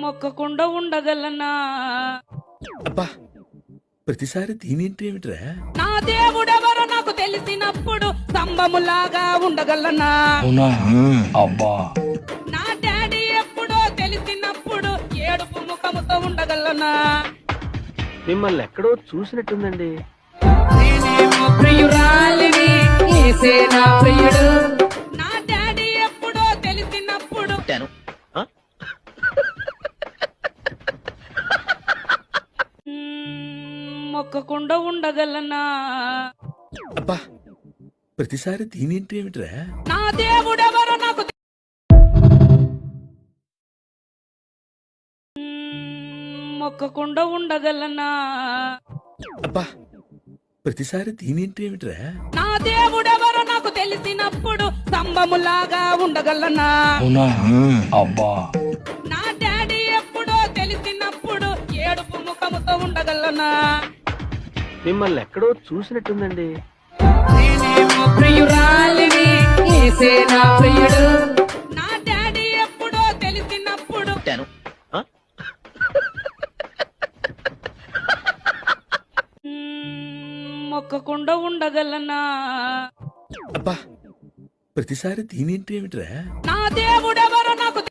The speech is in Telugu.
మొక్కకుండా ఉండగలనా? అబ్బా ప్రతిసారి దీనేంటేమిట్రా? నా దేవుడెవరో నాకు తెలిసినప్పుడు స్తంభములాగా ఉండగలనా? అవునా? అబ్బా నా డాడీ ఎప్పుడో తెలిసినప్పుడు ఏడుపు ముఖముతో ఉండగలనా? మిమ్మల్ని ఎక్కడో చూసినట్టుందండి. నేనేమో ప్రియురాలిని, యేసే నా ప్రియుడు. నా డాడీ ఎప్పుడో తెలిసినప్పుడు మొక్కకుండా ఉండగలనా? అబ్బా ప్రతిసారి దీనేంటేమిట్రా? నా దేవుడెవరో నాకు మొక్కకుండా ఉండగలనా? అబ్బా ప్రతిసారి దీనేంటేమిట్రా? నా దేవుడెవరో నాకు తెలిసినప్పుడు స్తంభములాగా ఉండగలనా? అవునా? అబ్బా నా డాడీ ఎప్పుడో తెలిసినప్పుడు ఏడుపు ముఖముతో ఉండగలనా? మిమ్మల్ని ఎక్కడో చూసినట్టుందండి. నేనేమో ప్రియురాలిని, యేసే నా ప్రియుడు. నా డాడీ ఎప్పుడో తెలిసినప్పుడు మొక్కకుండా ఉండగలనా? అబ్బా ప్రతిసారి దీనేంటేమిట్రా? నా దేవుడెవరో నాకు